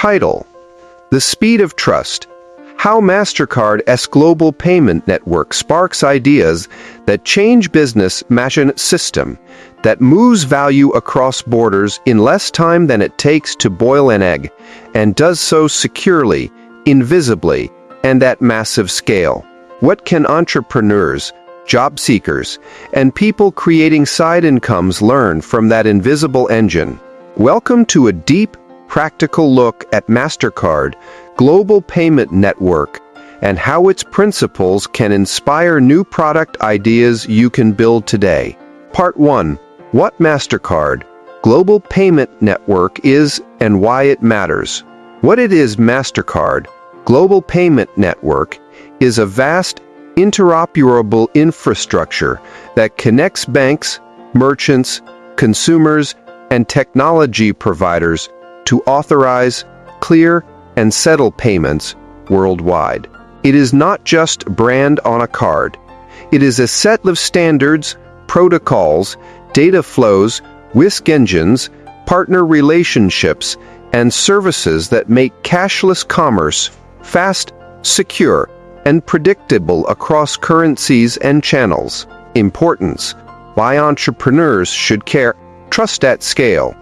Title: The Speed of Trust. How Mastercard's global payment network sparks ideas that change business management system that moves value across borders in less time than it takes to boil an egg, and does so securely, invisibly, and at massive scale. What can entrepreneurs, job seekers, and people creating side incomes learn from that invisible engine? Welcome to a deep, practical look at Mastercard Global Payment Network and how its principles can inspire new product ideas you can build today. Part 1. What Mastercard Global Payment Network is and why it matters. What it is. Mastercard Global Payment Network is a vast, interoperable infrastructure that connects banks, merchants, consumers, and technology providers to authorize, clear, and settle payments worldwide. It is not just a brand on a card. It is a set of standards, protocols, data flows, risk engines, partner relationships, and services that make cashless commerce fast, secure, and predictable across currencies and channels. Importance: why entrepreneurs should care. Trust at scale.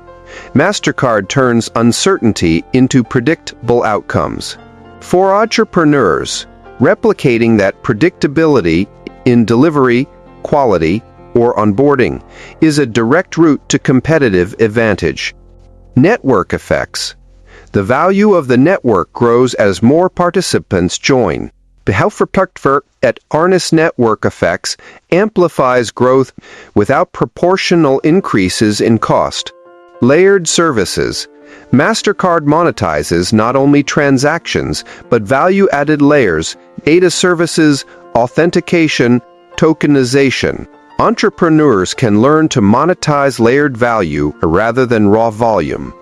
Mastercard turns uncertainty into predictable outcomes. For entrepreneurs, replicating that predictability in delivery, quality, or onboarding is a direct route to competitive advantage. Network effects. The value of the network grows as more participants join. The Helfertakfer at harness network effects amplifies growth without proportional increases in cost. Layered services. Mastercard monetizes not only transactions, but value-added layers, data services, authentication, tokenization. Entrepreneurs can learn to monetize layered value rather than raw volume.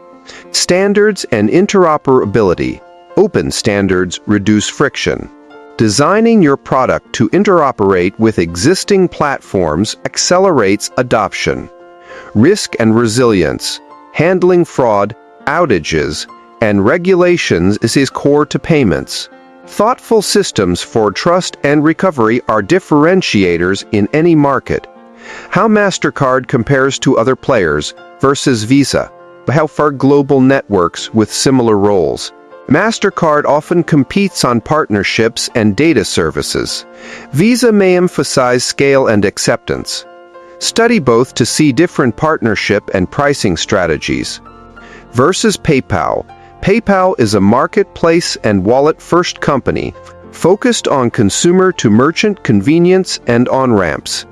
Standards and interoperability. Open standards reduce friction. Designing your product to interoperate with existing platforms accelerates adoption. Risk and resilience. Handling fraud, outages, and regulations is core to payments. Thoughtful systems for trust and recovery are differentiators in any market. How Mastercard compares to other players versus Visa. How far global networks with similar roles. Mastercard often competes on partnerships and data services. Visa may emphasize scale and acceptance. Study both to see different partnership and pricing strategies. Versus PayPal. PayPal is a marketplace and wallet-first company focused on consumer-to-merchant convenience and on-ramps.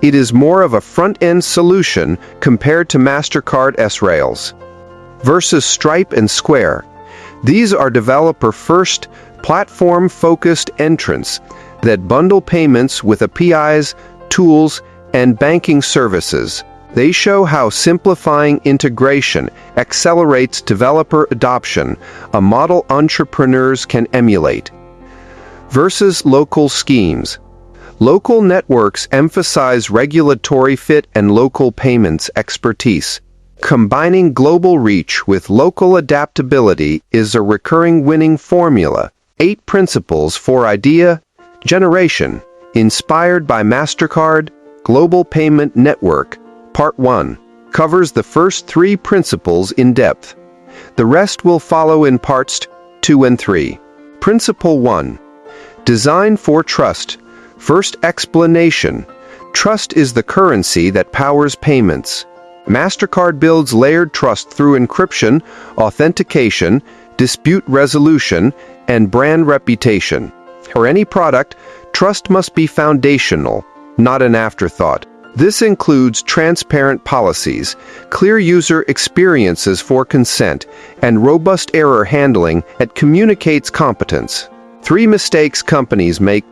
It is more of a front-end solution compared to Mastercard's rails. Versus Stripe and Square. These are developer-first, platform-focused entrants that bundle payments with APIs, tools, and banking services. They show how simplifying integration accelerates developer adoption, a model entrepreneurs can emulate. Versus local schemes. Local networks emphasize regulatory fit and local payments expertise. Combining global reach with local adaptability is a recurring winning formula. 8 principles for idea generation, inspired by Mastercard Global Payment Network. Part 1 covers the first 3 principles in depth. The rest will follow in parts 2 and 3. Principle 1. Design for trust. First explanation. Trust is the currency that powers payments. Mastercard builds layered trust through encryption, authentication, dispute resolution, and brand reputation. For any product, trust must be foundational, not an afterthought. This includes transparent policies, clear user experiences for consent, and robust error handling that communicates competence. 3 mistakes companies make: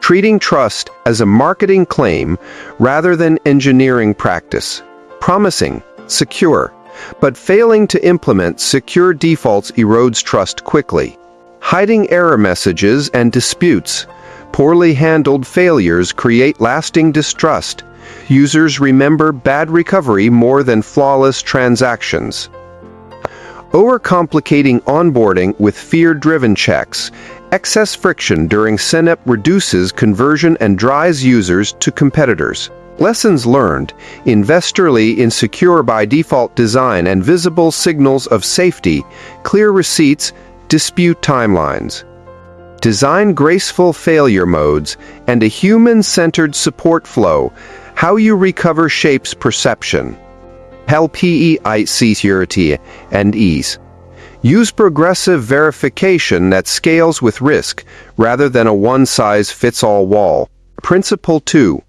treating trust as a marketing claim rather than engineering practice. Promising secure, but failing to implement secure defaults erodes trust quickly. Hiding error messages and disputes. Poorly handled failures create lasting distrust. Users remember bad recovery more than flawless transactions. Overcomplicating onboarding with fear-driven checks. Excess friction during setup reduces conversion and drives users to competitors. Lessons learned. Invest early in secure by default design and visible signals of safety, clear receipts, dispute timelines. Design graceful failure modes and a human-centered support flow. How you recover shapes perception. LPEI security and ease. Use progressive verification that scales with risk rather than a one-size-fits-all wall. Principle 2.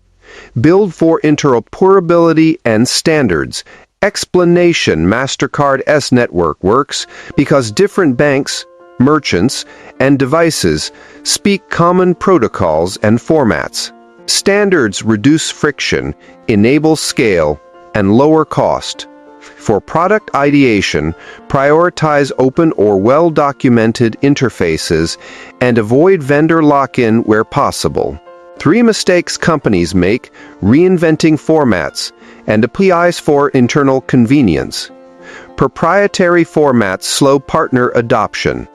Build for interoperability and standards. Explanation. Mastercard's network works because different banks, merchants, and devices speak common protocols and formats. Standards reduce friction, enable scale, and lower cost. For product ideation, prioritize open or well-documented interfaces and avoid vendor lock-in where possible. 3 mistakes companies make: reinventing formats and APIs for internal convenience. Proprietary formats slow partner adoption.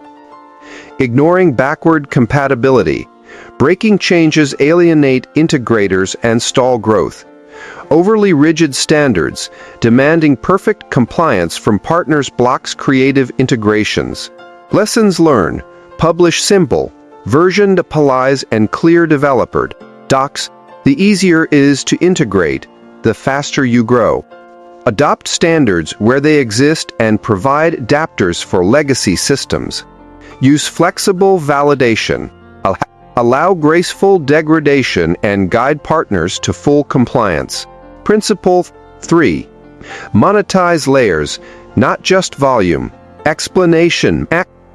Ignoring backward compatibility. Breaking changes alienate integrators and stall growth. Overly rigid standards, demanding perfect compliance from partners blocks creative integrations. Lessons learned. Publish simple, versioned APIs and clear developer docs. The easier is to integrate, the faster you grow. Adopt standards where they exist and provide adapters for legacy systems. Use flexible validation. Allow graceful degradation and guide partners to full compliance. Principle 3. Monetize layers, not just volume. Explanation.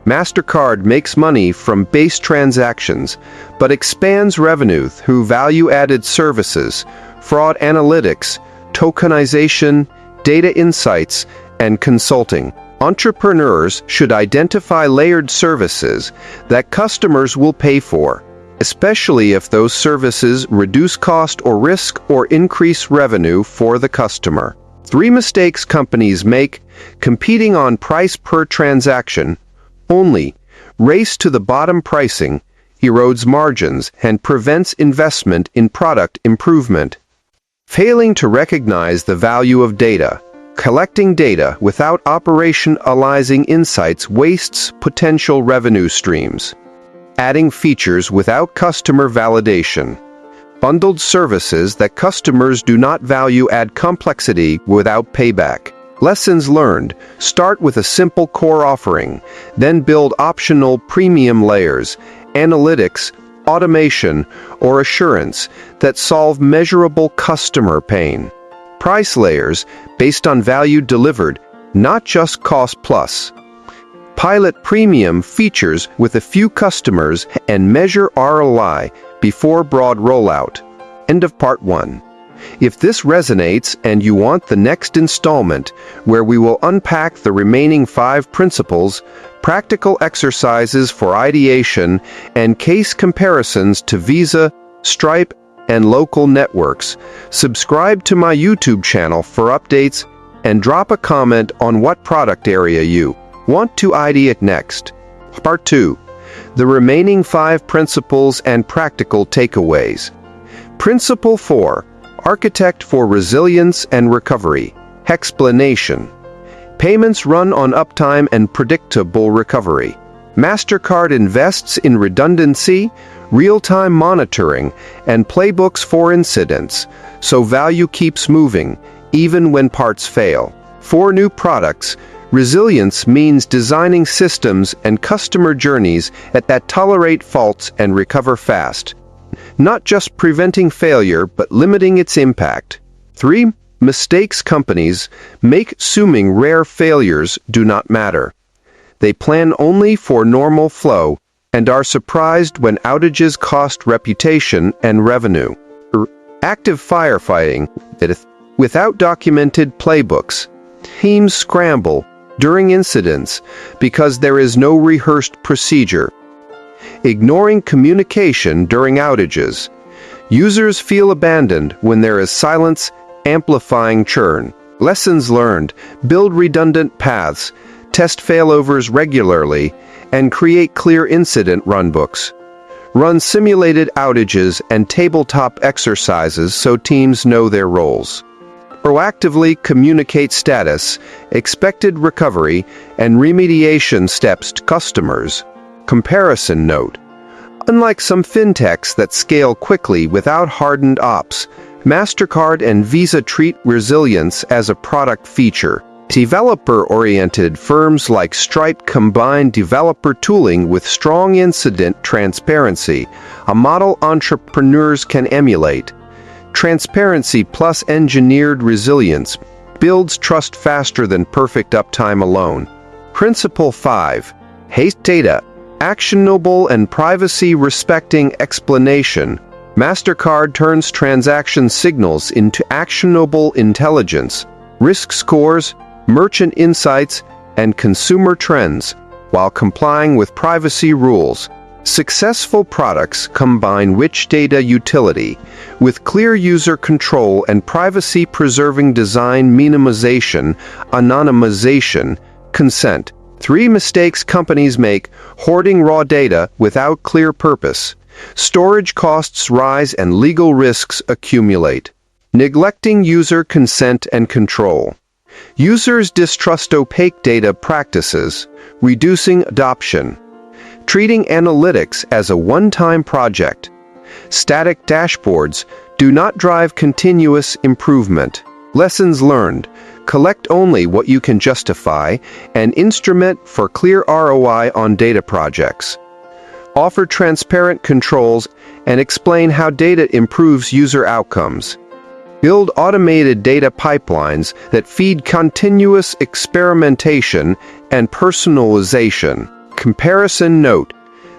Mastercard makes money from base transactions, but expands revenue through value-added services, fraud analytics, tokenization, data insights, and consulting. Entrepreneurs should identify layered services that customers will pay for, especially if those services reduce cost or risk or increase revenue for the customer. 3 mistakes companies make: competing on price per transaction only. Race to the bottom pricing erodes margins and prevents investment in product improvement. Failing to recognize the value of data. Collecting data without operationalizing insights wastes potential revenue streams. Adding features without customer validation. Bundled services that customers do not value add complexity without payback. Lessons learned. Start with a simple core offering, then build optional premium layers, analytics, automation, or assurance that solve measurable customer pain. Price layers based on value delivered, not just cost plus. Pilot premium features with a few customers and measure ROI before broad rollout. End of part 1. If this resonates and you want the next installment, where we will unpack the remaining 5 principles, practical exercises for ideation, and case comparisons to Visa, Stripe, and local networks, subscribe to my YouTube channel for updates and drop a comment on what product area you want to ideate next. Part 2. The remaining 5 principles and practical takeaways. Principle 4. Architect for resilience and recovery. Explanation. Payments run on uptime and predictable recovery. Mastercard invests in redundancy, real-time monitoring, and playbooks for incidents, so value keeps moving, even when parts fail. For new products, resilience means designing systems and customer journeys that tolerate faults and recover fast. Not just preventing failure, but limiting its impact. 3. Mistakes companies make. Assuming rare failures do not matter. They plan only for normal flow and are surprised when outages cost reputation and revenue. Active firefighting. Without documented playbooks, teams scramble during incidents because there is no rehearsed procedure. Ignoring communication during outages. Users feel abandoned when there is silence, amplifying churn. Lessons learned. Build redundant paths. test failovers regularly, and create clear incident runbooks. Run simulated outages and tabletop exercises so teams know their roles. Proactively communicate status, expected recovery, and remediation steps to customers. Comparison note: unlike some fintechs that scale quickly without hardened ops, Mastercard and Visa treat resilience as a product feature. Developer-oriented firms like Stripe combine developer tooling with strong incident transparency, a model entrepreneurs can emulate. Transparency plus engineered resilience builds trust faster than perfect uptime alone. Principle 5. Haste data. Actionable and privacy-respecting explanation. Mastercard turns transaction signals into actionable intelligence, risk scores, merchant insights, and consumer trends, while complying with privacy rules. Successful products combine rich data utility with clear user control and privacy-preserving design, minimization, anonymization, consent. 3 mistakes companies make: hoarding raw data without clear purpose. Storage costs rise and legal risks accumulate. Neglecting user consent and control. Users distrust opaque data practices, reducing adoption. Treating analytics as a one-time project. Static dashboards do not drive continuous improvement. Lessons learned: collect only what you can justify and instrument for clear ROI on data projects. Offer transparent controls and explain how data improves user outcomes. Build automated data pipelines that feed continuous experimentation and personalization. Comparison note: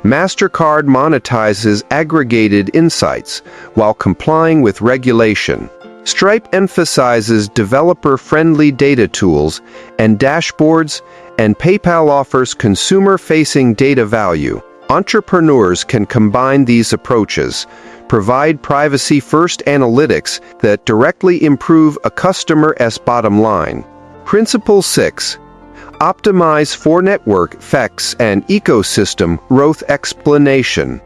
Mastercard monetizes aggregated insights while complying with regulation. Stripe emphasizes developer-friendly data tools and dashboards, and PayPal offers consumer-facing data value. Entrepreneurs can combine these approaches, provide privacy-first analytics that directly improve a customer's bottom line. Principle 6. Optimize for network effects and ecosystem growth explanation.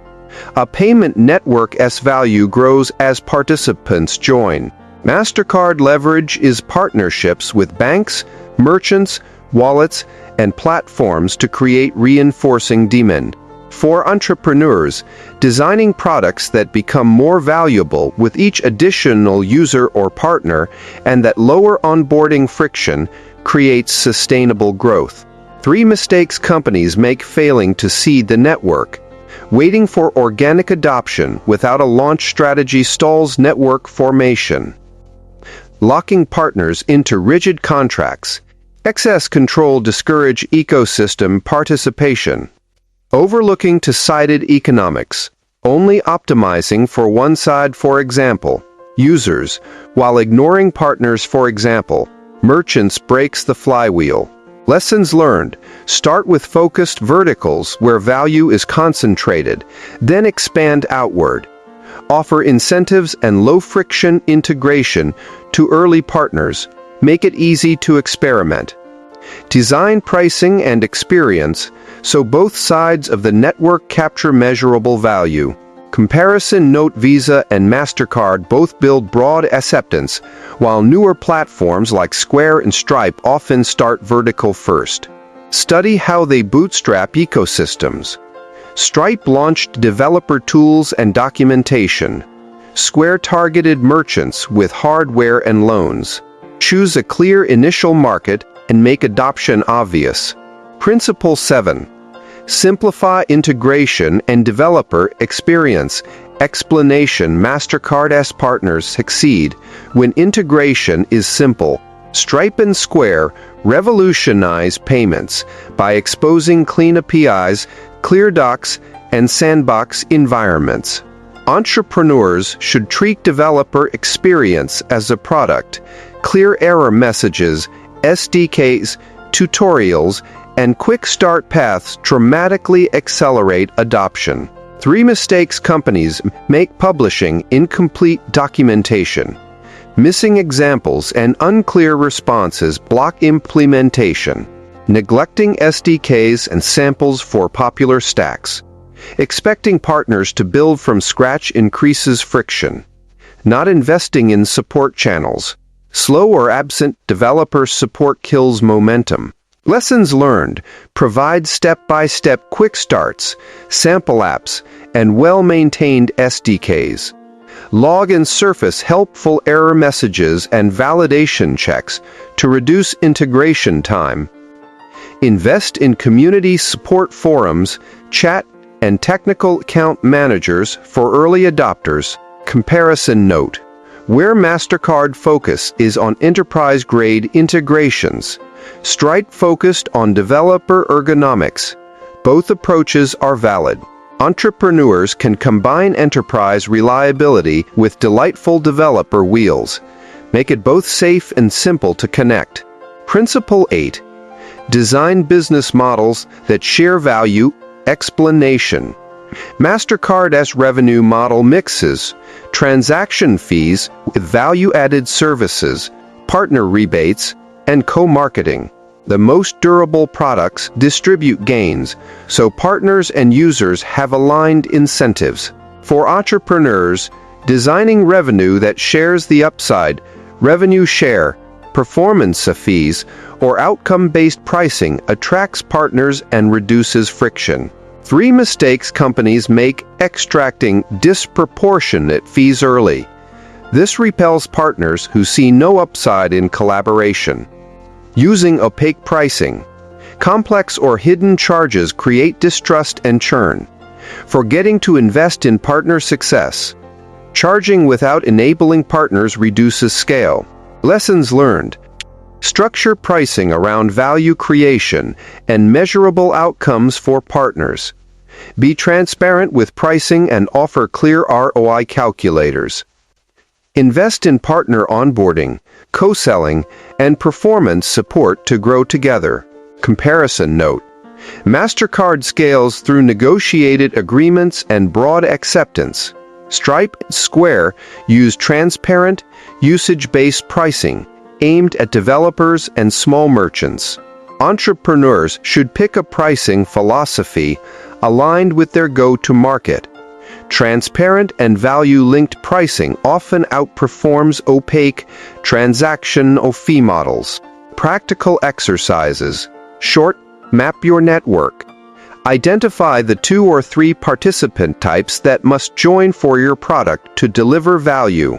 A payment network's value grows as participants join. Mastercard leverages partnerships with banks, merchants, wallets, and platforms to create reinforcing demand. For entrepreneurs, designing products that become more valuable with each additional user or partner and that lower onboarding friction creates sustainable growth. 3 mistakes companies make failing to seed the network. Waiting for organic adoption without a launch strategy stalls network formation. Locking partners into rigid contracts. Excess control discourages ecosystem participation. Overlooking two-sided economics, only optimizing for one side, for example, users, while ignoring partners, for example, merchants, breaks the flywheel. Lessons learned: start with focused verticals where value is concentrated, then expand outward. Offer incentives and low-friction integration to early partners. Make it easy to experiment. Design pricing and experience so both sides of the network capture measurable value. Comparison note: Visa and Mastercard both build broad acceptance, while newer platforms like Square and Stripe often start vertical first. Study how they bootstrap ecosystems. Stripe launched developer tools and documentation. Square targeted merchants with hardware and loans. Choose a clear initial market and make adoption obvious. Principle 7. Simplify integration and developer experience explanation. Mastercard's partners succeed when integration is simple. Stripe and Square revolutionize payments by exposing clean APIs, clear docs, and sandbox environments. Entrepreneurs should treat developer experience as a product. Clear error messages, SDKs, tutorials, and quick start paths dramatically accelerate adoption. 3 mistakes companies make: publishing incomplete documentation. Missing examples and unclear responses block implementation. neglecting SDKs and samples for popular stacks. Expecting partners to build from scratch increases friction. Not investing in support channels. Slow or absent developer support kills momentum. Lessons learned: provide step-by-step quick starts, sample apps, and well-maintained SDKs. Log and surface helpful error messages and validation checks to reduce integration time. Invest in community support forums, chat, and technical account managers for early adopters. Comparison note: where Mastercard focus is on enterprise-grade integrations, Stripe focused on developer ergonomics. Both approaches are valid. Entrepreneurs can combine enterprise reliability with delightful developer wheels. Make it both safe and simple to connect. Principle 8. Design business models that share value. Explanation. Mastercard's revenue model mixes transaction fees with value-added services, partner rebates, and co-marketing. The most durable products distribute gains, so partners and users have aligned incentives. For entrepreneurs, designing revenue that shares the upside, revenue share, performance fees, or outcome-based pricing attracts partners and reduces friction. 3 mistakes companies make: extracting disproportionate fees early. This repels partners who see no upside in collaboration. Using opaque pricing. Complex or hidden charges create distrust and churn. Forgetting to invest in partner success. Charging without enabling partners reduces scale. Lessons learned. Structure pricing around value creation and measurable outcomes for partners. Be transparent with pricing and offer clear ROI calculators. Invest in partner onboarding, co-selling, and performance support to grow together. Comparison note: Mastercard scales through negotiated agreements and broad acceptance. Stripe and Square use transparent, usage-based pricing aimed at developers and small merchants. Entrepreneurs should pick a pricing philosophy aligned with their go-to-market. Transparent and value-linked pricing often outperforms opaque transaction or fee models. Practical exercises. Short: map your network. Identify the 2 or 3 participant types that must join for your product to deliver value.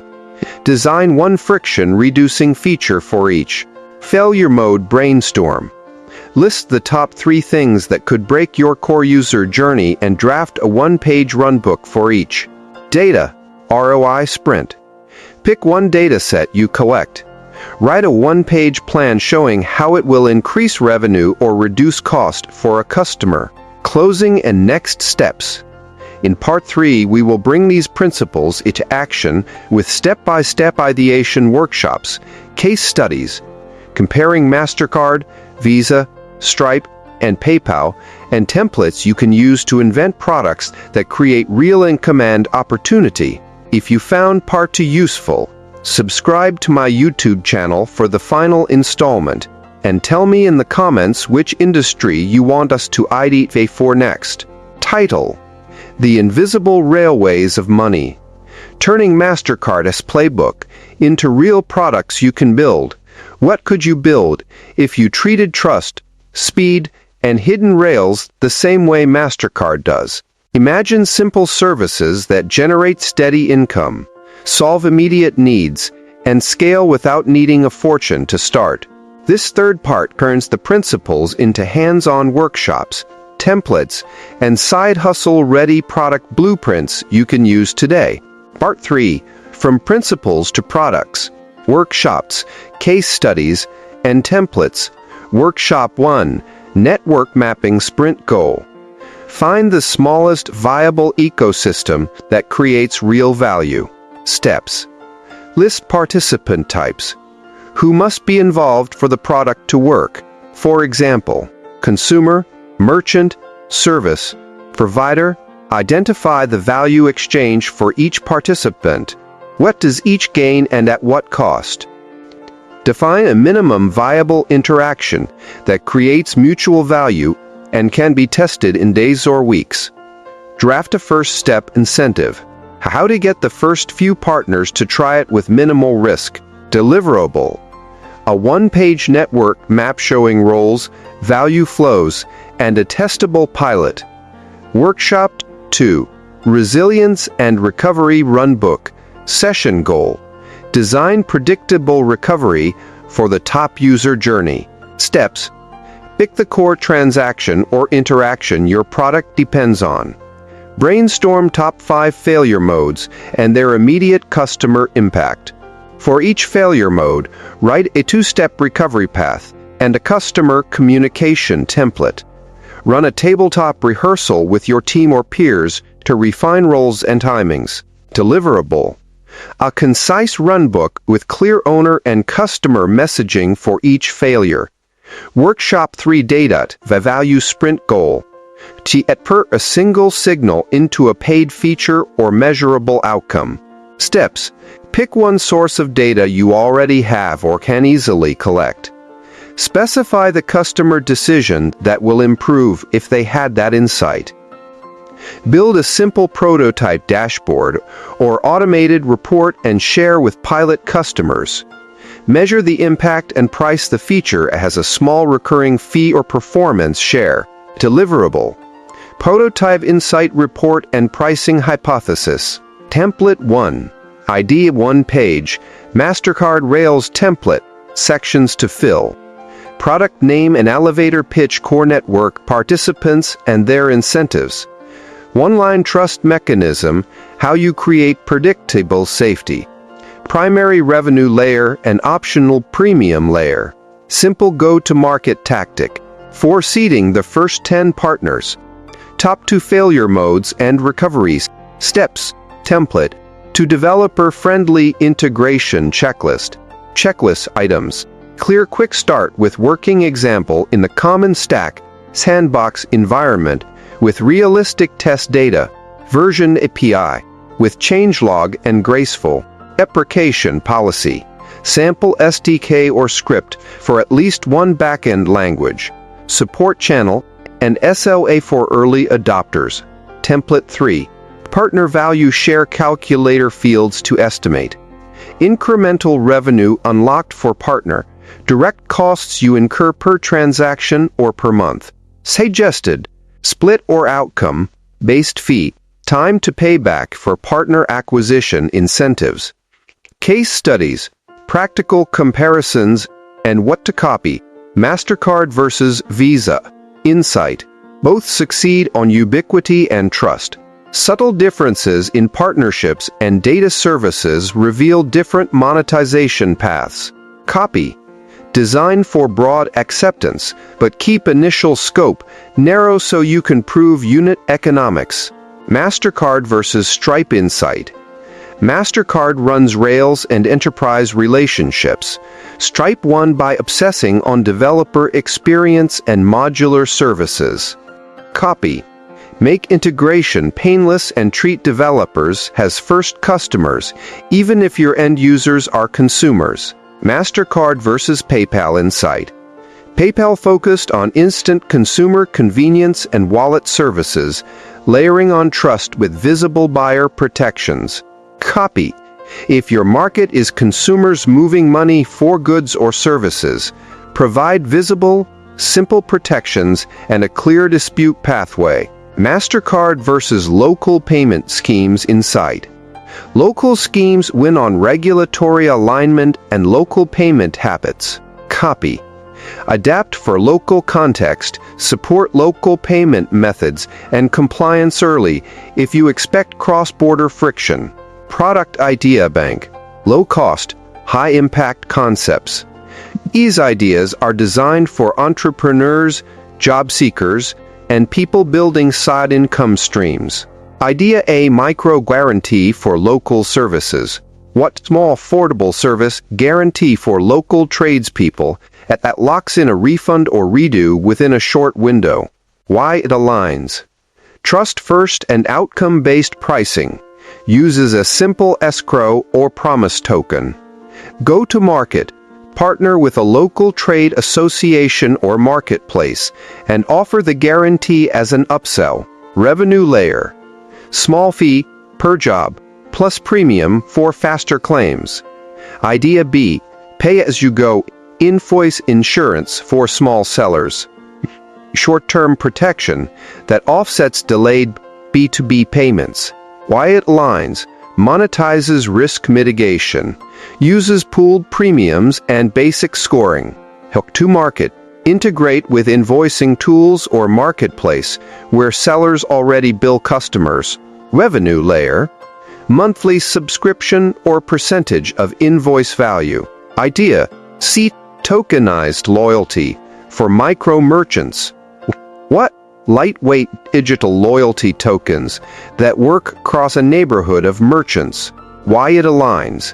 Design one friction-reducing feature for each. Failure mode brainstorm. List the top 3 things that could break your core user journey and draft a 1-page runbook for each. Data. ROI sprint. Pick one dataset you collect. Write a 1-page plan showing how it will increase revenue or reduce cost for a customer. Closing and next steps. In Part 3, we will bring these principles into action with step-by-step ideation workshops, case studies, comparing Mastercard, Visa, Stripe, and PayPal, and templates you can use to invent products that create real and command opportunity. If you found Part 2 useful, subscribe to my YouTube channel for the final installment, and tell me in the comments which industry you want us to ideate for next. Title: The Invisible Railways of Money. Turning Mastercard's playbook into real products you can build. What could you build if you treated trust, speed, and hidden rails the same way Mastercard does? Imagine simple services that generate steady income, solve immediate needs, and scale without needing a fortune to start. This third part turns the principles into hands-on workshops, templates, and side-hustle-ready product blueprints you can use today. Part 3. From Principles to Products. Workshops, Case Studies, and Templates. Workshop 1. Network Mapping Sprint Goal. Find the smallest viable ecosystem that creates real value. Steps. List participant types. Who must be involved for the product to work? For example, consumer, merchant, service, provider. Identify the value exchange for each participant. What does each gain and at what cost? Define a minimum viable interaction that creates mutual value and can be tested in days or weeks. Draft a first step incentive. How to get the first few partners to try it with minimal risk. Deliverable. A one-page network map showing roles, value flows, and a testable pilot. Workshop 2. Resilience and Recovery Runbook. Session goal. Design predictable recovery for the top user journey. Steps. Pick the core transaction or interaction your product depends on. Brainstorm top 5 failure modes and their immediate customer impact. For each failure mode, write a 2-step recovery path and a customer communication template. Run a tabletop rehearsal with your team or peers to refine roles and timings. Deliverable. A concise runbook with clear owner and customer messaging for each failure. Workshop 3 data, the value sprint goal. Per a single signal into a paid feature or measurable outcome. Steps. Pick one source of data you already have or can easily collect. Specify the customer decision that will improve if they had that insight. Build a simple prototype dashboard or automated report and share with pilot customers. Measure the impact and price the feature as a small recurring fee or performance share. Deliverable. Prototype insight report and pricing hypothesis. Template 1. ID 1 page. Mastercard Rails template. Sections to fill. Product name and elevator pitch core network participants and their incentives. One-line trust mechanism, how you create predictable safety. Primary revenue layer and optional premium layer. Simple go-to-market tactic. For seeding the first 10 partners. Top 2 failure modes and recoveries. Steps. Template. To developer-friendly integration checklist. Checklist items. Clear quick start with working example in the common stack sandbox environment with realistic test data, version API, with changelog and graceful deprecation policy, sample SDK or script for at least one backend language, support channel, and SLA for early adopters. Template 3. Partner value share calculator fields to estimate. Incremental revenue unlocked for partner, direct costs you incur per transaction or per month. Suggested. Split or outcome-based fee, time to payback for partner acquisition incentives. Case studies, practical comparisons, and what to copy. Mastercard versus Visa. Insight. Both succeed on ubiquity and trust. Subtle differences in partnerships and data services reveal different monetization paths. Copy. Design for broad acceptance, but keep initial scope narrow so you can prove unit economics. Mastercard versus Stripe Insight. Mastercard runs Rails and enterprise relationships. Stripe won by obsessing on developer experience and modular services. Copy. Make integration painless and treat developers as first customers, even if your end users are consumers. Mastercard versus PayPal Insight. PayPal focused on instant consumer convenience and wallet services, layering on trust with visible buyer protections. Copy. If your market is consumers moving money for goods or services, provide visible, simple protections and a clear dispute pathway. Mastercard versus local payment schemes Insight. Local schemes win on regulatory alignment and local payment habits. Copy. Adapt for local context, support local payment methods and compliance early if you expect cross-border friction. Product Idea Bank. Low-cost, high-impact concepts. These ideas are designed for entrepreneurs, job seekers, and people building side income streams. Idea A micro guarantee for local services. What small affordable service guarantee for local tradespeople that locks in a refund or redo within a short window? Why it aligns. Trust first and outcome-based pricing. Uses a simple escrow or promise token. Go to market. Partner with a local trade association or marketplace and offer the guarantee as an upsell. Revenue layer. Small fee per job, plus premium for faster claims. Idea B. Pay-as-you-go invoice insurance for small sellers. Short-term protection that offsets delayed B2B payments. Why it aligns. Monetizes risk mitigation. Uses pooled premiums and basic scoring. Hook to market. Integrate with invoicing tools or marketplace where sellers already bill customers. Revenue layer. Monthly subscription or percentage of invoice value. Idea. See tokenized loyalty for micro merchants. What? Lightweight digital loyalty tokens that work across a neighborhood of merchants. Why it aligns.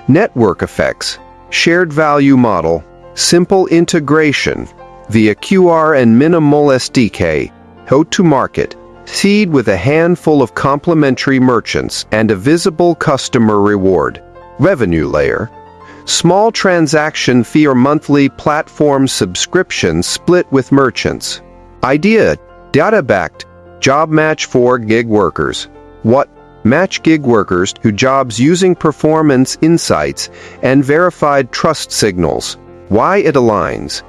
Network effects. Shared value model. Simple integration via QR and minimal SDK. Go to market. Seed with a handful of complementary merchants and a visible customer reward. Revenue layer. Small transaction fee or monthly platform subscription split with merchants. Idea. Data-backed job match for gig workers. What? Match gig workers to jobs using performance insights and verified trust signals. Why it aligns.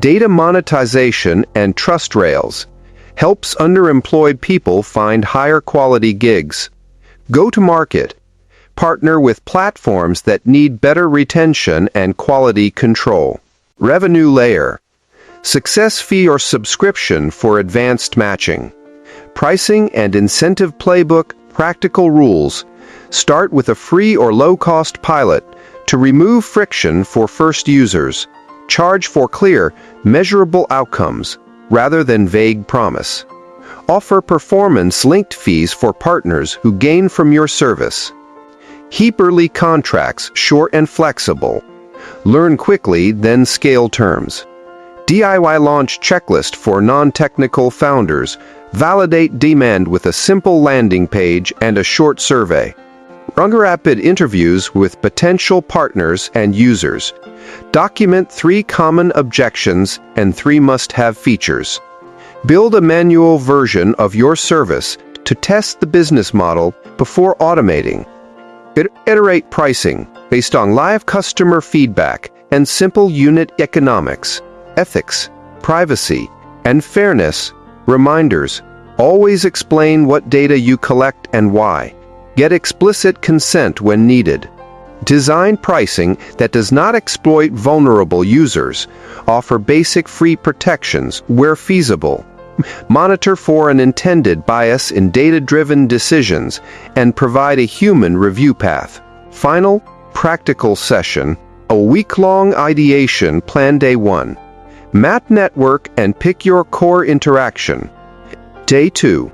Data monetization and trust rails. Helps underemployed people find higher quality gigs. Go to market. Partner with platforms that need better retention and quality control. Revenue layer. Success fee or subscription for advanced matching. Pricing and incentive playbook, practical rules. Start with a free or low-cost pilot to remove friction for first users. Charge for clear, measurable outcomes rather than vague promise. Offer performance-linked fees for partners who gain from your service. Keep early contracts short and flexible. Learn quickly, then scale terms. DIY launch checklist for non-technical founders. Validate demand with a simple landing page and a short survey. Run rapid interviews with potential partners and users. Document 3 common objections and 3 must-have features. Build a manual version of your service to test the business model before automating. Iterate pricing based on live customer feedback and simple unit economics. Ethics, privacy, and fairness. Reminders. Always explain what data you collect and why. Get explicit consent when needed. Design pricing that does not exploit vulnerable users. Offer basic free protections where feasible. Monitor for an intended bias in data-driven decisions and provide a human review path. Final, practical session. A week-long ideation plan. Day 1. Map network and pick your core interaction. Day 2.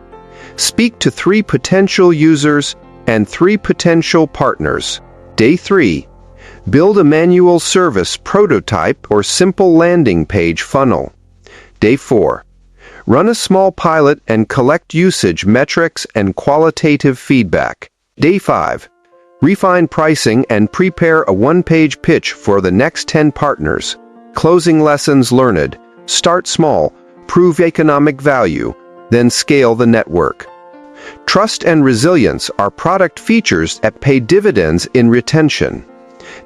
Speak to 3 potential users and 3 potential partners. Day 3. Build a manual service prototype or simple landing page funnel. Day 4. Run a small pilot and collect usage metrics and qualitative feedback. Day 5. Refine pricing and prepare a 1-page pitch for the next 10 partners. Closing lessons learned. Start small, prove economic value, then scale the network. Trust and resilience are product features that pay dividends in retention.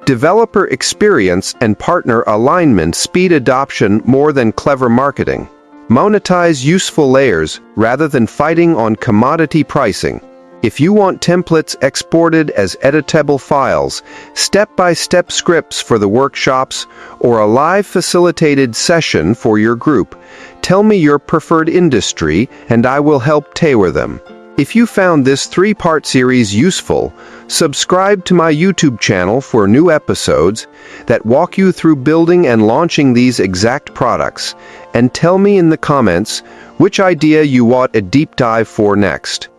Developer experience and partner alignment speed adoption more than clever marketing. Monetize useful layers rather than fighting on commodity pricing. If you want templates exported as editable files, step-by-step scripts for the workshops, or a live facilitated session for your group, tell me your preferred industry and I will help tailor them. If you found this 3-part series useful, subscribe to my YouTube channel for new episodes that walk you through building and launching these exact products, and tell me in the comments which idea you want a deep dive for next.